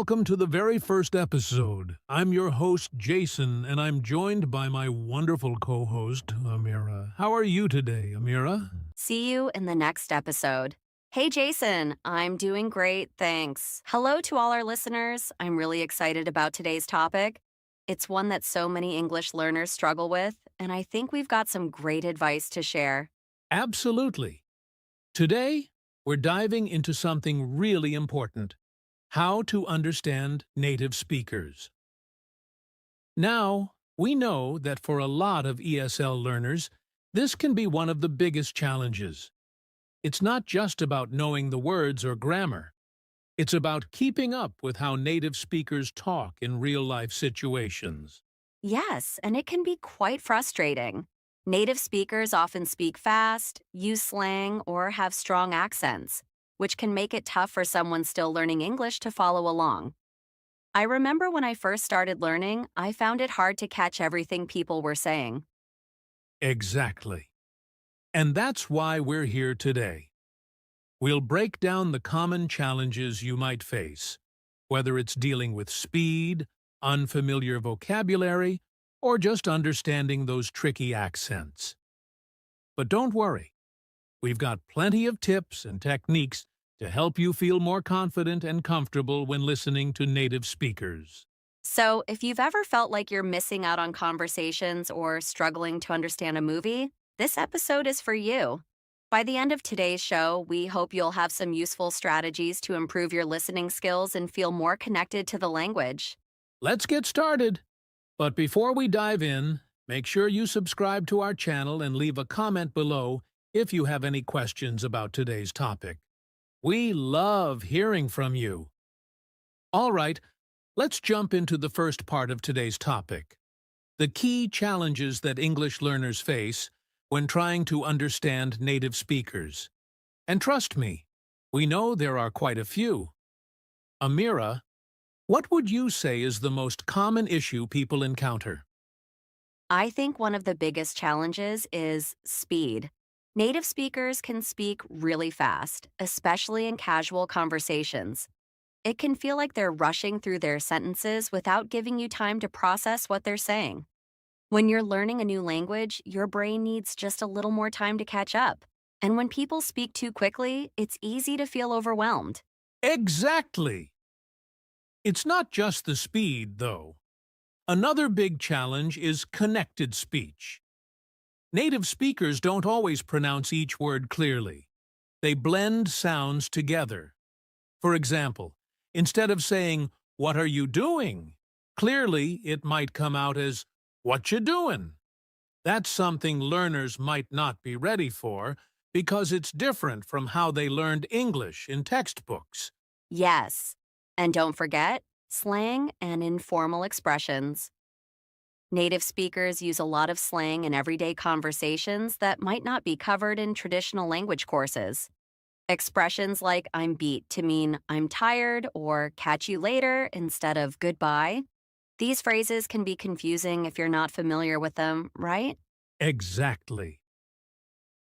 welcome to the very first episode. I'm your host, Jason, and I'm joined by my wonderful co-host, Amira. How are you today, Amira? See you in the next episode. Hey, Jason, I'm doing great, thanks. Hello to all our listeners. I'm really excited about today's topic. It's one that so many English learners struggle with, and I think we've got some great advice to share. Absolutely. Today, we're diving into something really important: how to understand native speakers. Now, we know that for a lot of ESL learners, this can be one of the biggest challenges. It's not just about knowing the words or grammar. It's about keeping up with how native speakers talk in real-life situations. Yes, and it can be quite frustrating. Native speakers often speak fast, use slang, or have strong accents, which can make it tough for someone still learning English to follow along. I remember when I first started learning, I found it hard to catch everything people were saying. Exactly. And that's why we're here today. We'll break down the common challenges you might face, whether it's dealing with speed, unfamiliar vocabulary, or just understanding those tricky accents. But don't worry, we've got plenty of tips and techniques to help you feel more confident and comfortable when listening to native speakers. So, if you've ever felt like you're missing out on conversations or struggling to understand a movie, this episode is for you. By the end of today's show, we hope you'll have some useful strategies to improve your listening skills and feel more connected to the language. Let's get started. But before we dive in, make sure you subscribe to our channel and leave a comment below if you have any questions about today's topic. We love hearing from you. All right, let's jump into the first part of today's topic: the key challenges that English learners face when trying to understand native speakers. And trust me, we know there are quite a few. Amira, what would you say is the most common issue people encounter? I think one of the biggest challenges is speed. Native speakers can speak really fast, especially in casual conversations. It can feel like they're rushing through their sentences without giving you time to process what they're saying. When you're learning a new language, your brain needs just a little more time to catch up. And when people speak too quickly, it's easy to feel overwhelmed. Exactly! It's not just the speed, though. Another big challenge is connected speech. Native speakers don't always pronounce each word clearly. They blend sounds together. For example, instead of saying, "What are you doing?" clearly it might come out as, "What you doing?" That's something learners might not be ready for because it's different from how they learned English in textbooks. Yes. And don't forget slang and informal expressions. Native speakers use a lot of slang in everyday conversations that might not be covered in traditional language courses. Expressions like "I'm beat" to mean "I'm tired" or "catch you later" instead of "goodbye." These phrases can be confusing if you're not familiar with them, right? Exactly.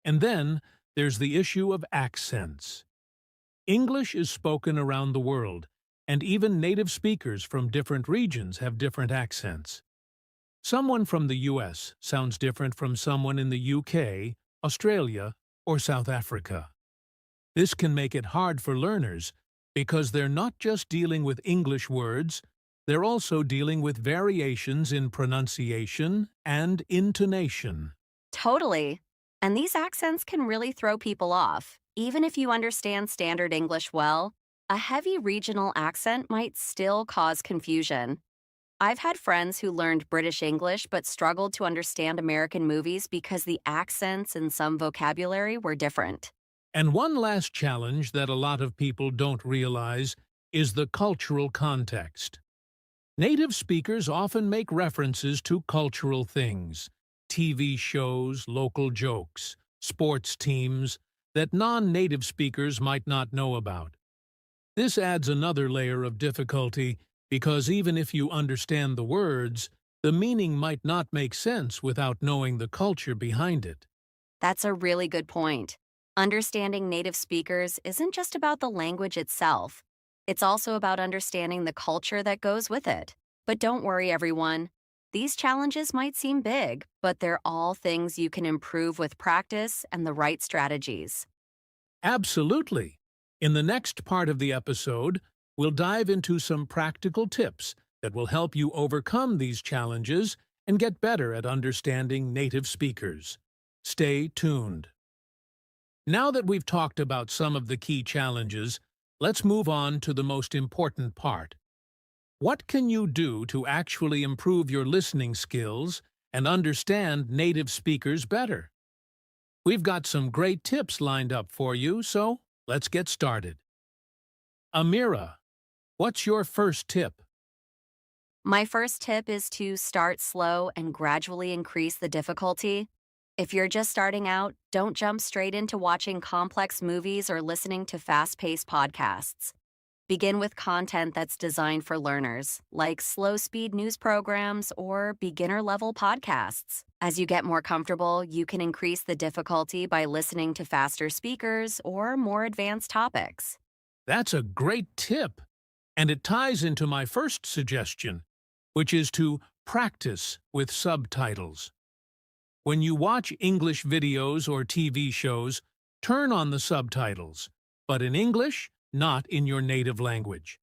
And then there's the issue of accents. English is spoken around the world, and even native speakers from different regions have different accents. Someone from the US sounds different from someone in the UK, Australia, or South Africa. This can make it hard for learners because they're not just dealing with English words, they're also dealing with variations in pronunciation and intonation. Totally. And these accents can really throw people off. Even if you understand standard English well, a heavy regional accent might still cause confusion. I've had friends who learned British English but struggled to understand American movies because the accents and some vocabulary were different. And one last challenge that a lot of people don't realize is the cultural context. Native speakers often make references to cultural things: TV shows, local jokes, sports teams, that non-native speakers might not know about. This adds another layer of difficulty because even if you understand the words, the meaning might not make sense without knowing the culture behind it. That's a really good point. Understanding native speakers isn't just about the language itself. It's also about understanding the culture that goes with it. But don't worry, everyone. These challenges might seem big, but they're all things you can improve with practice and the right strategies. Absolutely. In the next part of the episode, we'll dive into some practical tips that will help you overcome these challenges and get better at understanding native speakers. Stay tuned. Now that we've talked about some of the key challenges, let's move on to the most important part. What can you do to actually improve your listening skills and understand native speakers better? We've got some great tips lined up for you, so let's get started. Amira, what's your first tip? My first tip is to start slow and gradually increase the difficulty. If you're just starting out, don't jump straight into watching complex movies or listening to fast paced podcasts. Begin with content that's designed for learners, like slow speed news programs or beginner level podcasts. As you get more comfortable, you can increase the difficulty by listening to faster speakers or more advanced topics. That's a great tip, and it ties into my first suggestion, which is to practice with subtitles. When you watch English videos or TV shows, turn on the subtitles, but in English, not in your native language.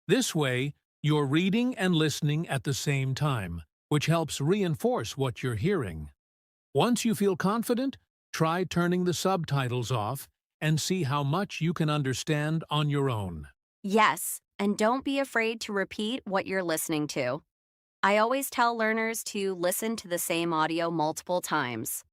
This way, you're reading and listening at the same time, which helps reinforce what you're hearing. Once you feel confident, try turning the subtitles off and see how much you can understand on your own. Yes, and don't be afraid to repeat what you're listening to. I always tell learners to listen to the same audio multiple times.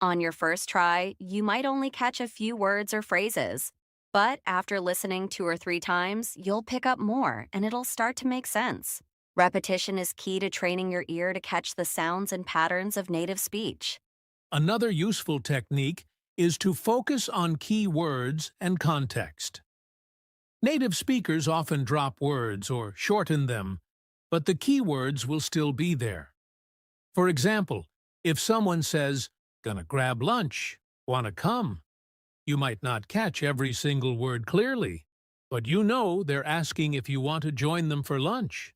On your first try, you might only catch a few words or phrases, but after listening 2 or 3 times, you'll pick up more and it'll start to make sense. Repetition is key to training your ear to catch the sounds and patterns of native speech. Another useful technique is to focus on key words and context. Native speakers often drop words or shorten them, but the key words will still be there. For example, if someone says, "Gonna grab lunch, wanna come?" You might not catch every single word clearly, but you know they're asking if you want to join them for lunch.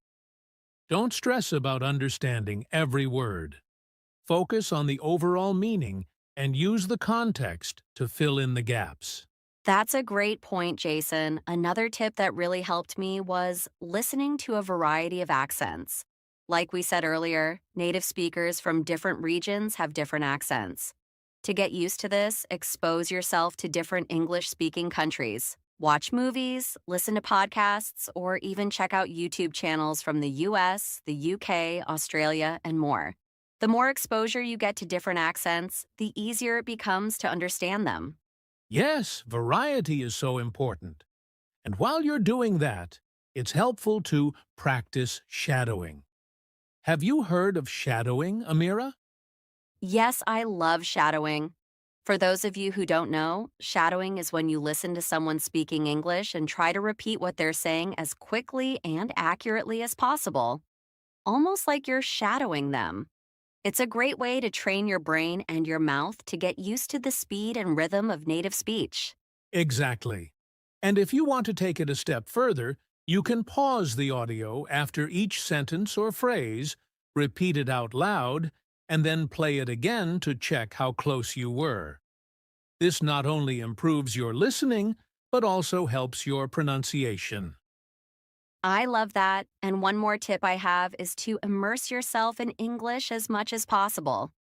Don't stress about understanding every word. Focus on the overall meaning and use the context to fill in the gaps. That's a great point, Jason. Another tip that really helped me was listening to a variety of accents. Like we said earlier, native speakers from different regions have different accents. To get used to this, expose yourself to different English-speaking countries. Watch movies, listen to podcasts, or even check out YouTube channels from the US, the UK, Australia, and more. The more exposure you get to different accents, the easier it becomes to understand them. Yes, variety is so important. And while you're doing that, it's helpful to practice shadowing. Have you heard of shadowing, Amira? Yes, I love shadowing. For those of you who don't know, shadowing is when you listen to someone speaking English and try to repeat what they're saying as quickly and accurately as possible, almost like you're shadowing them. It's a great way to train your brain and your mouth to get used to the speed and rhythm of native speech. Exactly. And if you want to take it a step further, you can pause the audio after each sentence or phrase, repeat it out loud, and then play it again to check how close you were. This not only improves your listening, but also helps your pronunciation. I love that. And one more tip I have is to immerse yourself in English as much as possible.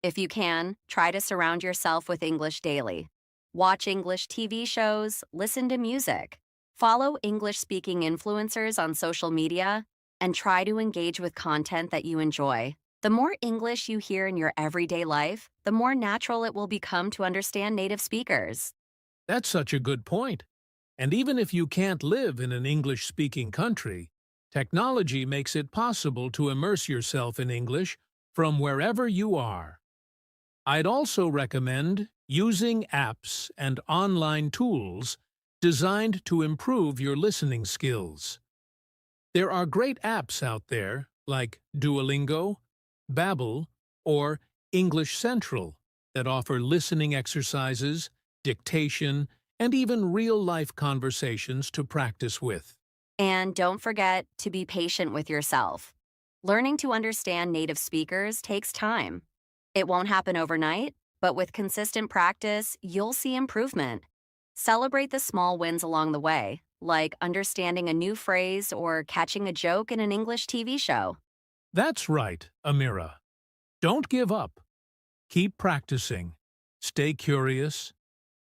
If you can, try to surround yourself with English daily. Watch English TV shows, listen to music, follow English-speaking influencers on social media, and try to engage with content that you enjoy. The more English you hear in your everyday life, the more natural it will become to understand native speakers. That's such a good point. And even if you can't live in an English-speaking country, technology makes it possible to immerse yourself in English from wherever you are. I'd also recommend using apps and online tools designed to improve your listening skills. There are great apps out there like Duolingo, Babbel, or English Central that offer listening exercises, dictation, and even real-life conversations to practice with. And don't forget to be patient with yourself. Learning to understand native speakers takes time. It won't happen overnight, but with consistent practice, you'll see improvement. Celebrate the small wins along the way, like understanding a new phrase or catching a joke in an English TV show. That's right, Amira. Don't give up. Keep practicing. Stay curious.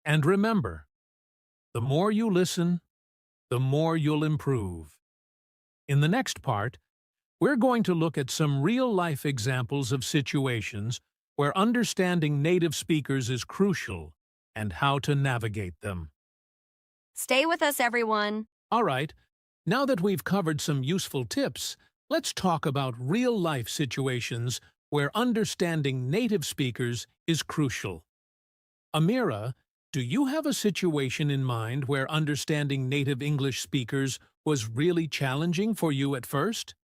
And remember, the more you listen, the more you'll improve. In the next part, we're going to look at some real-life examples of situations where understanding native speakers is crucial and how to navigate them. Stay with us, everyone. All right, now that we've covered some useful tips, let's talk about real-life situations where understanding native speakers is crucial. Amira, do you have a situation in mind where understanding native English speakers was really challenging for you at first?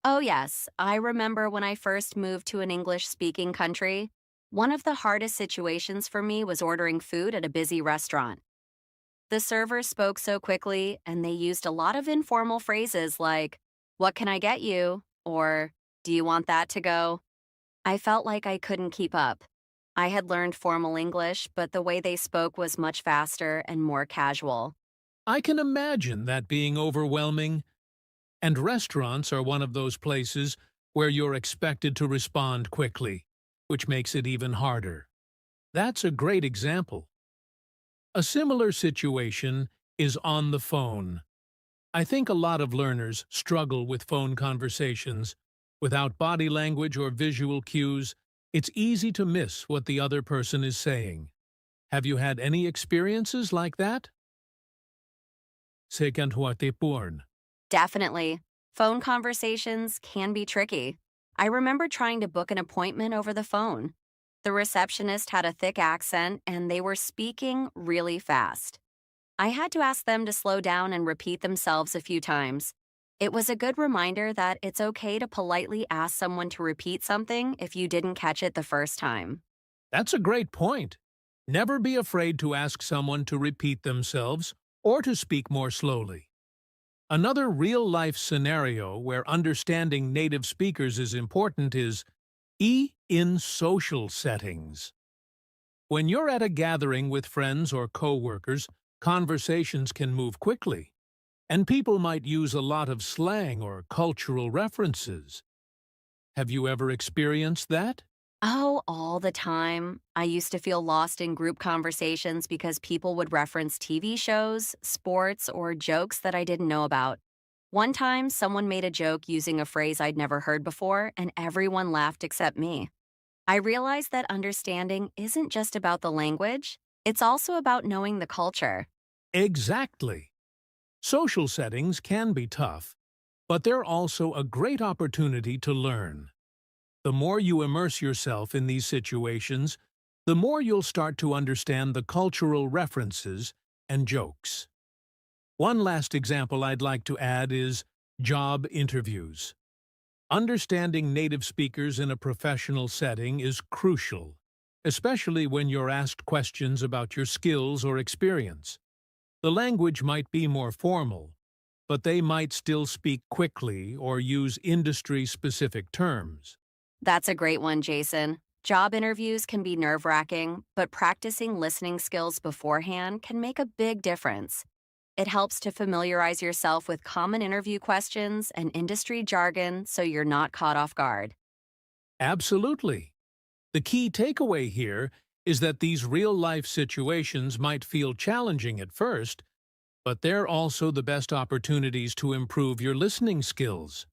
Oh, yes. I remember when I first moved to an English speaking country. One of the hardest situations for me was ordering food at a busy restaurant. The servers spoke so quickly, and they used a lot of informal phrases like, "What can I get you?" or "Do you want that to go?" I felt like I couldn't keep up. I had learned formal English, but the way they spoke was much faster and more casual. I can imagine that being overwhelming, and restaurants are one of those places where you're expected to respond quickly, which makes it even harder. That's a great example. A similar situation is on the phone. I think a lot of learners struggle with phone conversations. Without body language or visual cues, it's easy to miss what the other person is saying. Have you had any experiences like that? Porn. Definitely. Phone conversations can be tricky. I remember trying to book an appointment over the phone. The receptionist had a thick accent and they were speaking really fast. I had to ask them to slow down and repeat themselves a few times. It was a good reminder that it's okay to politely ask someone to repeat something if you didn't catch it the first time. That's a great point. Never be afraid to ask someone to repeat themselves or to speak more slowly. Another real-life scenario where understanding native speakers is important is in social settings. When you're at a gathering with friends or co-workers, conversations can move quickly, and people might use a lot of slang or cultural references. Have you ever experienced that? Oh, all the time. I used to feel lost in group conversations because people would reference TV shows, sports, or jokes that I didn't know about. One time, someone made a joke using a phrase I'd never heard before, and everyone laughed except me. I realized that understanding isn't just about the language, it's also about knowing the culture. Exactly. Social settings can be tough, but they're also a great opportunity to learn. The more you immerse yourself in these situations, the more you'll start to understand the cultural references and jokes. One last example I'd like to add is job interviews. Understanding native speakers in a professional setting is crucial, especially when you're asked questions about your skills or experience. The language might be more formal, but they might still speak quickly or use industry-specific terms. That's a great one, Jason. Job interviews can be nerve-wracking, but practicing listening skills beforehand can make a big difference. It helps to familiarize yourself with common interview questions and industry jargon so you're not caught off guard. Absolutely. The key takeaway here is that these real-life situations might feel challenging at first, but they're also the best opportunities to improve your listening skills.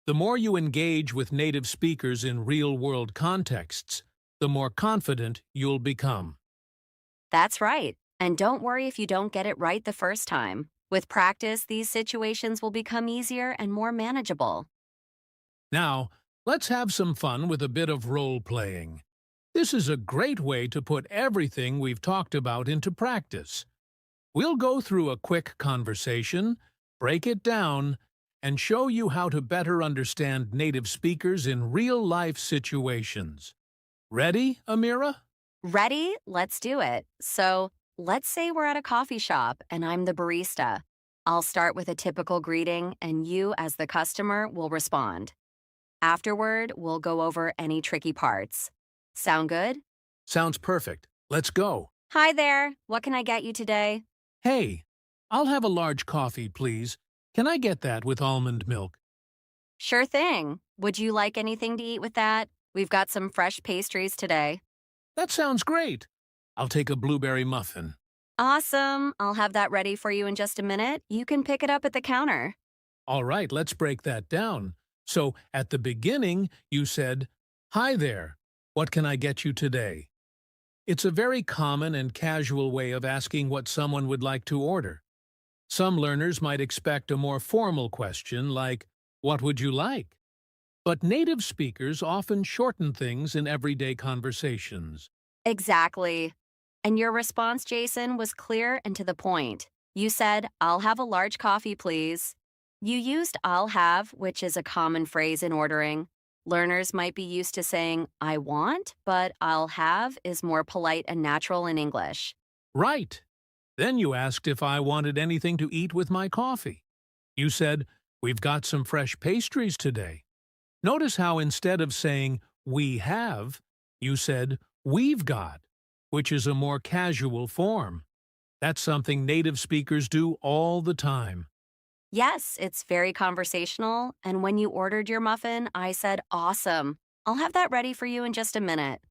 The more you engage with native speakers in real-world contexts, the more confident you'll become. That's right. And don't worry if you don't get it right the first time. With practice, these situations will become easier and more manageable. Now, let's have some fun with a bit of role-playing. This is a great way to put everything we've talked about into practice. We'll go through a quick conversation, break it down, and show you how to better understand native speakers in real-life situations. Ready, Amira? Ready? Let's do it. So, let's say we're at a coffee shop and I'm the barista. I'll start with a typical greeting, and you, as the customer, will respond. Afterward, we'll go over any tricky parts. Sound good? Sounds perfect. Let's go. Hi there. What can I get you today? Hey, I'll have a large coffee, please. Can I get that with almond milk? Sure thing. Would you like anything to eat with that? We've got some fresh pastries today. That sounds great. I'll take a blueberry muffin. Awesome. I'll have that ready for you in just a minute. You can pick it up at the counter. All right, let's break that down. So, at the beginning, you said, "Hi there. What can I get you today?" It's a very common and casual way of asking what someone would like to order. Some learners might expect a more formal question like, "What would you like?" But native speakers often shorten things in everyday conversations. Exactly. And your response, Jason, was clear and to the point. You said, I'll have a large coffee, please. You used I'll have, which is a common phrase in ordering. Learners might be used to saying, I want, but I'll have is more polite and natural in English. Right. Then you asked if I wanted anything to eat with my coffee. You said, "We've got some fresh pastries today." Notice how instead of saying, "we have," you said, "we've got," which is a more casual form. That's something native speakers do all the time. Yes, it's very conversational. And when you ordered your muffin, I said, awesome. I'll have that ready for you in just a minute.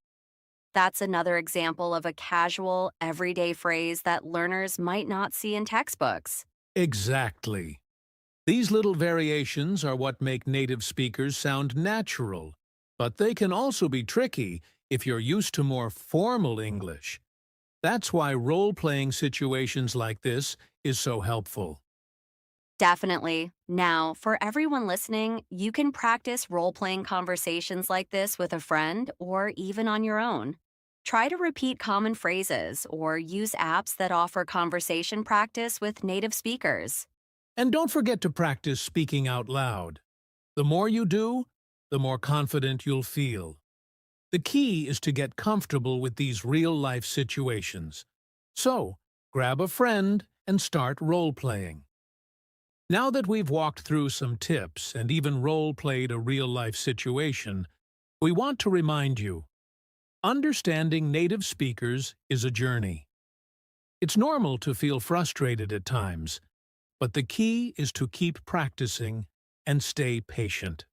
That's another example of a casual, everyday phrase that learners might not see in textbooks. Exactly. These little variations are what make native speakers sound natural, but they can also be tricky if you're used to more formal English. That's why role-playing situations like this is so helpful. Definitely. Now, for everyone listening, you can practice role playing conversations like this with a friend or even on your own. Try to repeat common phrases or use apps that offer conversation practice with native speakers. And don't forget to practice speaking out loud. The more you do, the more confident you'll feel. The key is to get comfortable with these real-life situations. So, grab a friend and start role-playing. Now that we've walked through some tips and even role-played a real-life situation, we want to remind you, understanding native speakers is a journey. It's normal to feel frustrated at times, but the key is to keep practicing and stay patient.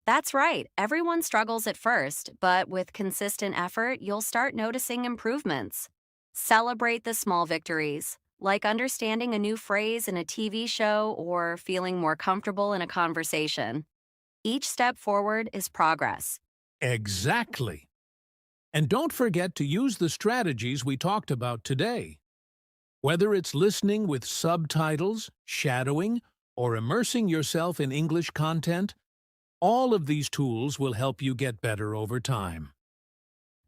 That's right. Everyone struggles at first, but with consistent effort, you'll start noticing improvements. Celebrate the small victories, like understanding a new phrase in a TV show or feeling more comfortable in a conversation. Each step forward is progress. Exactly. And don't forget to use the strategies we talked about today. Whether it's listening with subtitles, shadowing, or immersing yourself in English content, all of these tools will help you get better over time.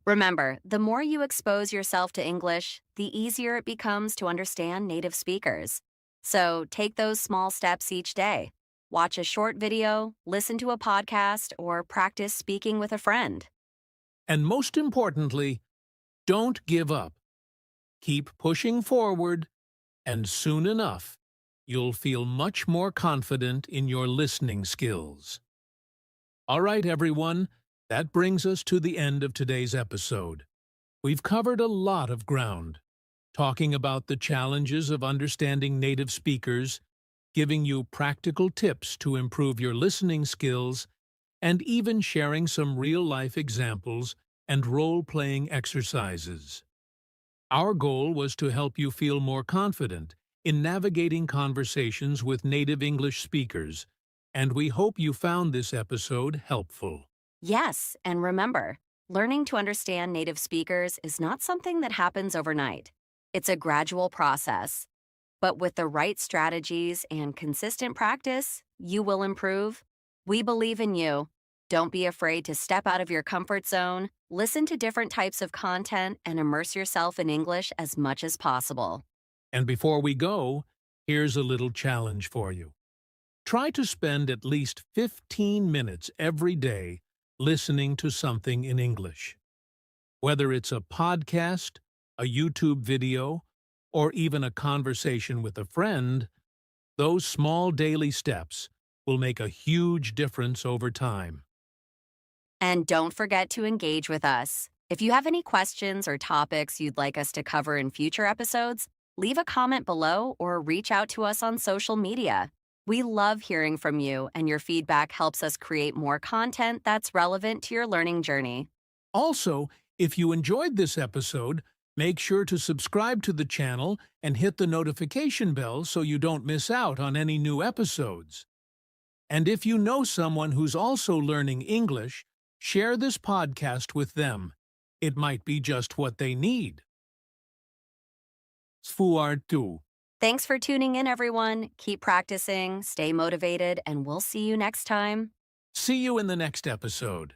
Remember, the more you expose yourself to English, the easier it becomes to understand native speakers. So take those small steps each day. Watch a short video, listen to a podcast, or practice speaking with a friend. And most importantly, don't give up. Keep pushing forward, and soon enough, you'll feel much more confident in your listening skills. All right, everyone, that brings us to the end of today's episode. We've covered a lot of ground, talking about the challenges of understanding native speakers, giving you practical tips to improve your listening skills, and even sharing some real-life examples and role-playing exercises. Our goal was to help you feel more confident in navigating conversations with native English speakers, and we hope you found this episode helpful. Yes, and remember, learning to understand native speakers is not something that happens overnight. It's a gradual process. But with the right strategies and consistent practice, you will improve. We believe in you. Don't be afraid to step out of your comfort zone, listen to different types of content, and immerse yourself in English as much as possible. And before we go, here's a little challenge for you. Try to spend at least 15 minutes every day listening to something in English. Whether it's a podcast, a YouTube video, or even a conversation with a friend, those small daily steps will make a huge difference over time. And don't forget to engage with us. If you have any questions or topics you'd like us to cover in future episodes, leave a comment below or reach out to us on social media. We love hearing from you, and your feedback helps us create more content that's relevant to your learning journey. Also, if you enjoyed this episode, make sure to subscribe to the channel and hit the notification bell so you don't miss out on any new episodes. And if you know someone who's also learning English, share this podcast with them. It might be just what they need. Sfuartu. Thanks for tuning in, everyone. Keep practicing, stay motivated, and we'll see you next time. See you in the next episode.